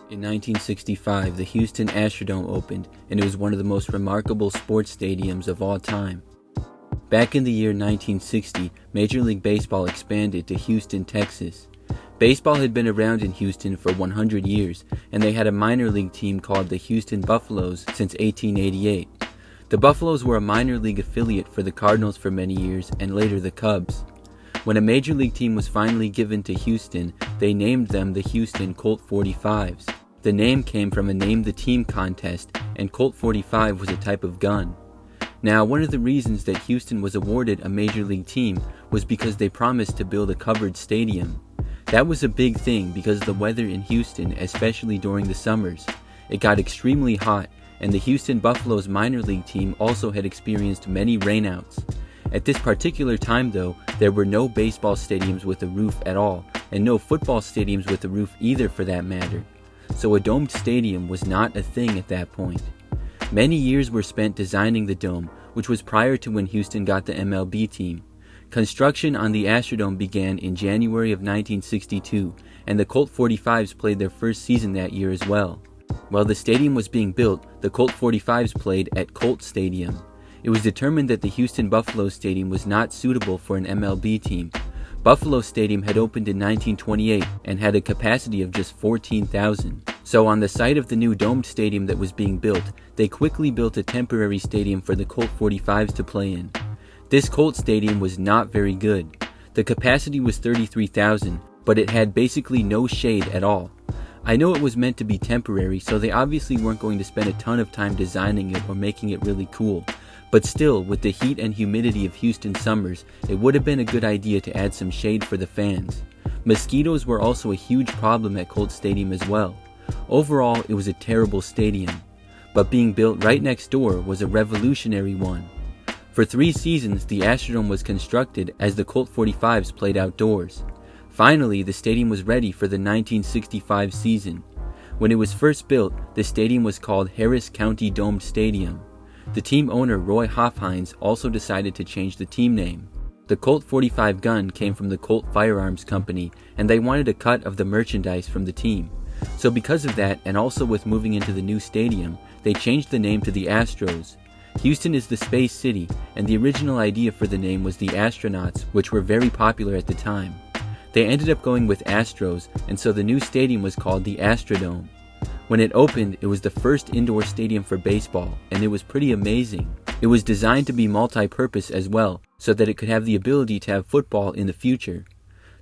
In 1965, the Houston Astrodome opened, and it was one of the most remarkable sports stadiums of all time. Back in the year 1960, Major League Baseball expanded to Houston, Texas. Baseball had been around in Houston for 100 years, and they had a minor league team called the Houston Buffaloes since 1888. The Buffaloes were a minor league affiliate for the Cardinals for many years, and later the Cubs. When a major league team was finally given to Houston, they named them the Houston Colt 45s. The name came from a Name the Team contest, and Colt 45 was a type of gun. Now, one of the reasons that Houston was awarded a major league team was because they promised to build a covered stadium. That was a big thing because of the weather in Houston, especially during the summers. It got extremely hot, and the Houston Buffaloes minor league team also had experienced many rainouts. At this particular time though, there were no baseball stadiums with a roof at all, and no football stadiums with a roof either for that matter. So a domed stadium was not a thing at that point. Many years were spent designing the dome, which was prior to when Houston got the MLB team. Construction on the Astrodome began in January of 1962, and the Colt 45s played their first season that year as well. While the stadium was being built, the Colt 45s played at Colt Stadium. It was determined that the Houston Buffalo Stadium was not suitable for an MLB team. Buffalo Stadium had opened in 1928 and had a capacity of just 14,000. So on the site of the new domed stadium that was being built, they quickly built a temporary stadium for the Colt 45s to play in. This Colt Stadium was not very good. The capacity was 33,000, but it had basically no shade at all. I know it was meant to be temporary, so they obviously weren't going to spend a ton of time designing it or making it really cool. But still, with the heat and humidity of Houston summers, it would have been a good idea to add some shade for the fans. Mosquitoes were also a huge problem at Colt Stadium as well. Overall, it was a terrible stadium. But being built right next door was a revolutionary one. For 3 seasons, the Astrodome was constructed as the Colt 45s played outdoors. Finally, the stadium was ready for the 1965 season. When it was first built, the stadium was called Harris County Domed Stadium. The team owner, Roy Hofheinz, also decided to change the team name. The Colt 45 gun came from the Colt Firearms Company, and they wanted a cut of the merchandise from the team. So because of that, and also with moving into the new stadium, they changed the name to the Astros. Houston is the space city, and the original idea for the name was the astronauts, which were very popular at the time. They ended up going with Astros, and so the new stadium was called the Astrodome. When it opened, it was the first indoor stadium for baseball, and it was pretty amazing. It was designed to be multi-purpose as well, so that it could have the ability to have football in the future.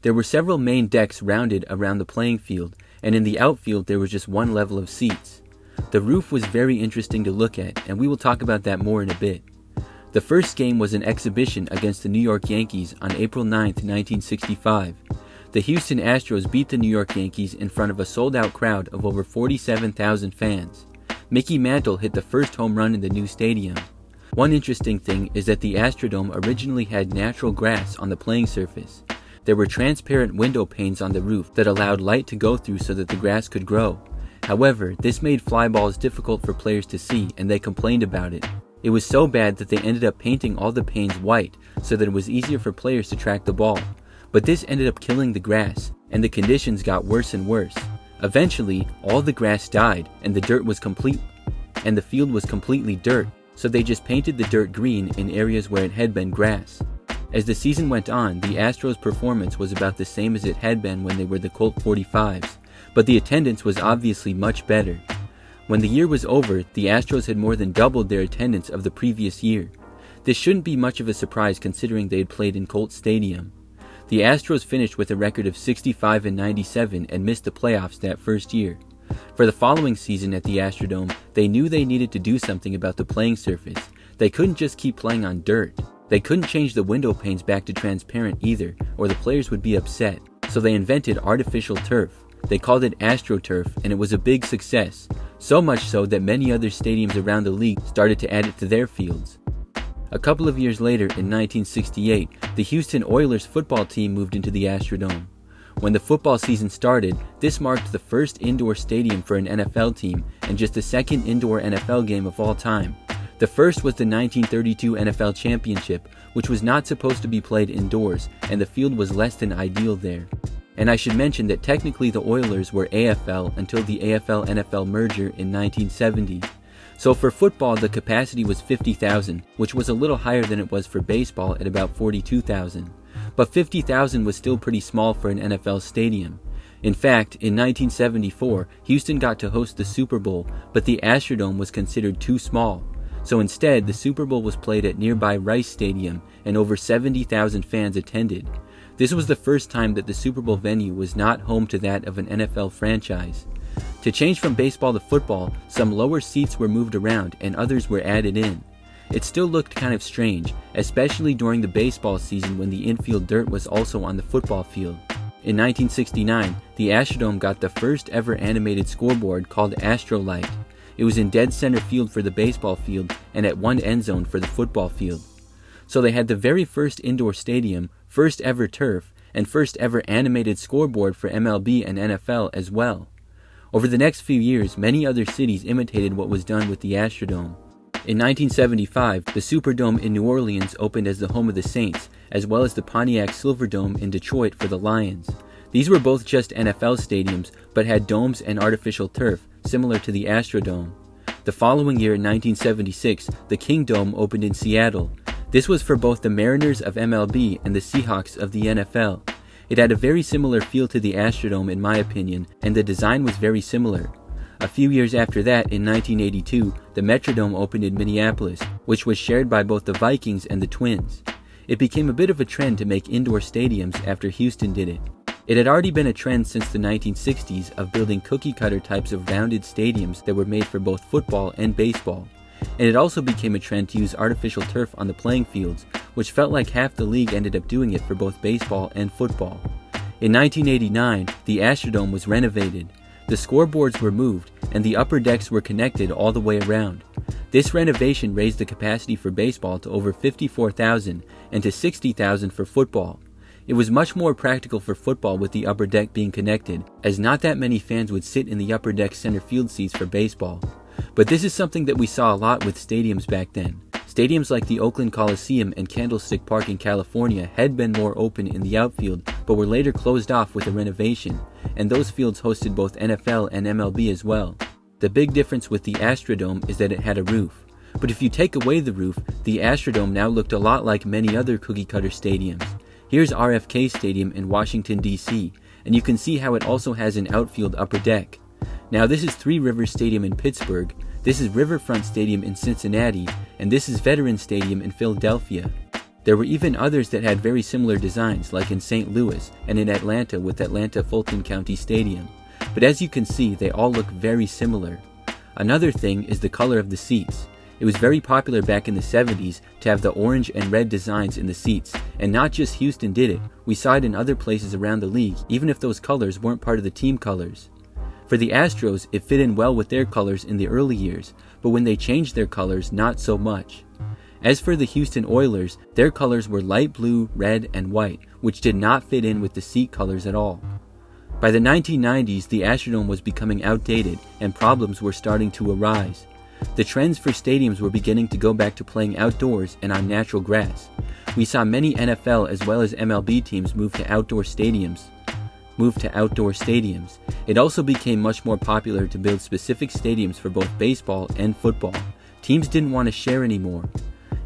There were several main decks rounded around the playing field, and in the outfield there was just one level of seats. The roof was very interesting to look at, and we will talk about that more in a bit. The first game was an exhibition against the New York Yankees on April 9, 1965. The Houston Astros beat the New York Yankees in front of a sold-out crowd of over 47,000 fans. Mickey Mantle hit the first home run in the new stadium. One interesting thing is that the Astrodome originally had natural grass on the playing surface. There were transparent window panes on the roof that allowed light to go through so that the grass could grow. However, this made fly balls difficult for players to see, and they complained about it. It was so bad that they ended up painting all the panes white so that it was easier for players to track the ball. But this ended up killing the grass, and the conditions got worse and worse. Eventually, all the grass died, and the field was completely dirt, so they just painted the dirt green in areas where it had been grass. As the season went on, the Astros' performance was about the same as it had been when they were the Colt 45s, but the attendance was obviously much better. When the year was over, the Astros had more than doubled their attendance of the previous year. This shouldn't be much of a surprise considering they had played in Colt Stadium. The Astros finished with a record of 65-97 and missed the playoffs that first year. For the following season at the Astrodome, they knew they needed to do something about the playing surface. They couldn't just keep playing on dirt. They couldn't change the window panes back to transparent either, or the players would be upset. So they invented artificial turf. They called it AstroTurf, and it was a big success. So much so that many other stadiums around the league started to add it to their fields. A couple of years later, in 1968, the Houston Oilers football team moved into the Astrodome. When the football season started, this marked the first indoor stadium for an NFL team and just the second indoor NFL game of all time. The first was the 1932 NFL Championship, which was not supposed to be played indoors, and the field was less than ideal there. And I should mention that technically the Oilers were AFL until the AFL-NFL merger in 1970. So for football, the capacity was 50,000, which was a little higher than it was for baseball at about 42,000. But 50,000 was still pretty small for an NFL stadium. In fact, in 1974, Houston got to host the Super Bowl, but the Astrodome was considered too small. So instead, the Super Bowl was played at nearby Rice Stadium, and over 70,000 fans attended. This was the first time that the Super Bowl venue was not home to that of an NFL franchise. To change from baseball to football, some lower seats were moved around and others were added in. It still looked kind of strange, especially during the baseball season when the infield dirt was also on the football field. In 1969, the Astrodome got the first ever animated scoreboard called Astrolight. It was in dead center field for the baseball field and at one end zone for the football field. So they had the very first indoor stadium, first ever turf, and first ever animated scoreboard for MLB and NFL as well. Over the next few years, many other cities imitated what was done with the Astrodome. In 1975, the Superdome in New Orleans opened as the home of the Saints, as well as the Pontiac Silverdome in Detroit for the Lions. These were both just NFL stadiums, but had domes and artificial turf, similar to the Astrodome. The following year, in 1976, the Kingdome opened in Seattle. This was for both the Mariners of MLB and the Seahawks of the NFL. It had a very similar feel to the Astrodome in my opinion, and the design was very similar. A few years after that, in 1982, the Metrodome opened in Minneapolis, which was shared by both the Vikings and the Twins. It became a bit of a trend to make indoor stadiums after Houston did it. It had already been a trend since the 1960s of building cookie-cutter types of rounded stadiums that were made for both football and baseball. And it also became a trend to use artificial turf on the playing fields, which felt like half the league ended up doing it for both baseball and football. In 1989, the Astrodome was renovated. The scoreboards were moved, and the upper decks were connected all the way around. This renovation raised the capacity for baseball to over 54,000 and to 60,000 for football. It was much more practical for football with the upper deck being connected, as not that many fans would sit in the upper deck center field seats for baseball. But this is something that we saw a lot with stadiums back then. Stadiums like the Oakland Coliseum and Candlestick Park in California had been more open in the outfield, but were later closed off with a renovation, and those fields hosted both NFL and MLB as well. The big difference with the Astrodome is that it had a roof. But if you take away the roof, the Astrodome now looked a lot like many other cookie-cutter stadiums. Here's RFK Stadium in Washington, D.C., and you can see how it also has an outfield upper deck. Now this is Three Rivers Stadium in Pittsburgh, this is Riverfront Stadium in Cincinnati, and this is Veterans Stadium in Philadelphia. There were even others that had very similar designs, like in St. Louis and in Atlanta with Atlanta Fulton County Stadium. But as you can see, they all look very similar. Another thing is the color of the seats. It was very popular back in the 70s to have the orange and red designs in the seats, and not just Houston did it, we saw it in other places around the league, even if those colors weren't part of the team colors. For the Astros, it fit in well with their colors in the early years, but when they changed their colors, not so much. As for the Houston Oilers, their colors were light blue, red, and white, which did not fit in with the seat colors at all. By the 1990s, the Astrodome was becoming outdated, and problems were starting to arise. The trends for stadiums were beginning to go back to playing outdoors and on natural grass. We saw many NFL as well as MLB teams move to outdoor stadiums. It also became much more popular to build specific stadiums for both baseball and football. Teams didn't want to share anymore.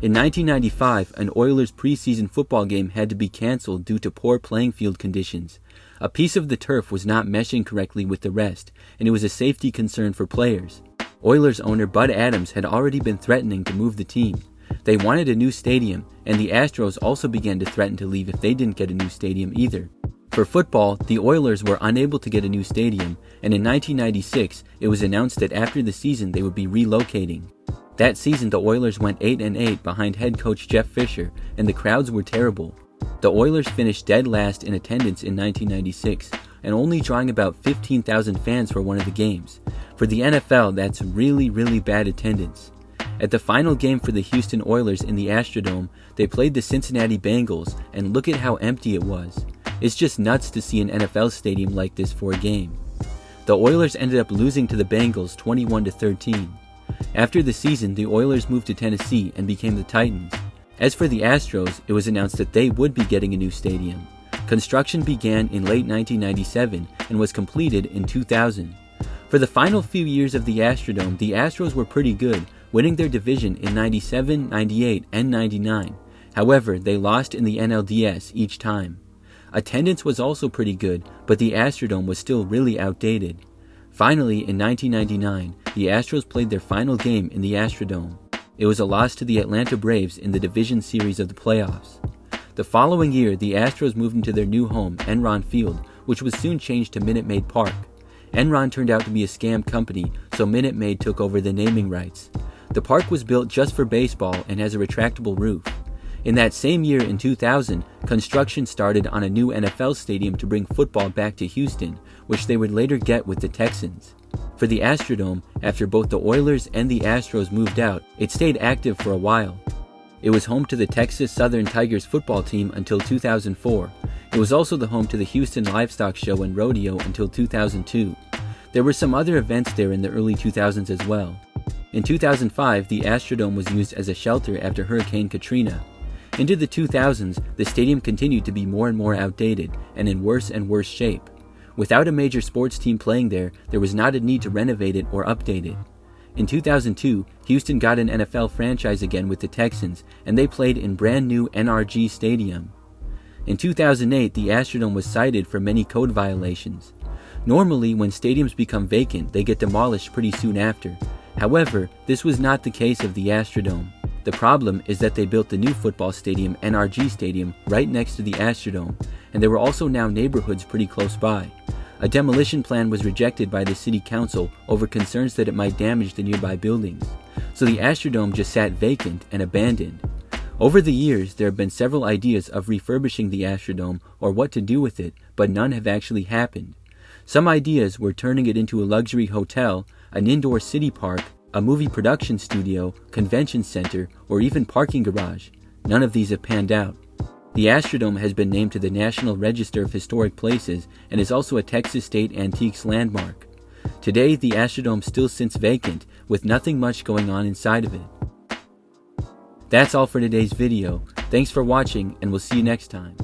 In 1995, an Oilers preseason football game had to be canceled due to poor playing field conditions. A piece of the turf was not meshing correctly with the rest, and it was a safety concern for players. Oilers owner Bud Adams had already been threatening to move the team. They wanted a new stadium, and the Astros also began to threaten to leave if they didn't get a new stadium either. For football, the Oilers were unable to get a new stadium, and in 1996, it was announced that after the season they would be relocating. That season, the Oilers went 8-8 behind head coach Jeff Fisher, and the crowds were terrible. The Oilers finished dead last in attendance in 1996, and only drawing about 15,000 fans for one of the games. For the NFL, that's really bad attendance. At the final game for the Houston Oilers in the Astrodome, they played the Cincinnati Bengals, and look at how empty it was. It's just nuts to see an NFL stadium like this for a game. The Oilers ended up losing to the Bengals 21-13. After the season, the Oilers moved to Tennessee and became the Titans. As for the Astros, it was announced that they would be getting a new stadium. Construction began in late 1997 and was completed in 2000. For the final few years of the Astrodome, the Astros were pretty good, winning their division in 97, 98, and 99. However, they lost in the NLDS each time. Attendance was also pretty good, but the Astrodome was still really outdated. Finally, in 1999, the Astros played their final game in the Astrodome. It was a loss to the Atlanta Braves in the division series of the playoffs. The following year, the Astros moved into their new home, Enron Field, which was soon changed to Minute Maid Park. Enron turned out to be a scam company, so Minute Maid took over the naming rights. The park was built just for baseball and has a retractable roof. In that same year, in 2000, construction started on a new NFL stadium to bring football back to Houston, which they would later get with the Texans. For the Astrodome, after both the Oilers and the Astros moved out, it stayed active for a while. It was home to the Texas Southern Tigers football team until 2004. It was also the home to the Houston Livestock Show and Rodeo until 2002. There were some other events there in the early 2000s as well. In 2005, the Astrodome was used as a shelter after Hurricane Katrina. Into the 2000s, the stadium continued to be more and more outdated and in worse and worse shape. Without a major sports team playing there was not a need to renovate it or update it. In 2002, Houston got an NFL franchise again with the Texans, and they played in brand new NRG Stadium. In 2008, the Astrodome was cited for many code violations. Normally, when stadiums become vacant, they get demolished pretty soon after. However, this was not the case of the Astrodome. The problem is that they built the new football stadium, NRG Stadium, right next to the Astrodome, and there were also now neighborhoods pretty close by. A demolition plan was rejected by the city council over concerns that it might damage the nearby buildings, so the Astrodome just sat vacant and abandoned. Over the years, there have been several ideas of refurbishing the Astrodome or what to do with it, but none have actually happened. Some ideas were turning it into a luxury hotel, an indoor city park, a movie production studio, convention center, or even parking garage. None of these have panned out. The Astrodome has been named to the National Register of Historic Places and is also a Texas State Antiques landmark. Today, the Astrodome still sits vacant, with nothing much going on inside of it. That's all for today's video. Thanks for watching, and we'll see you next time.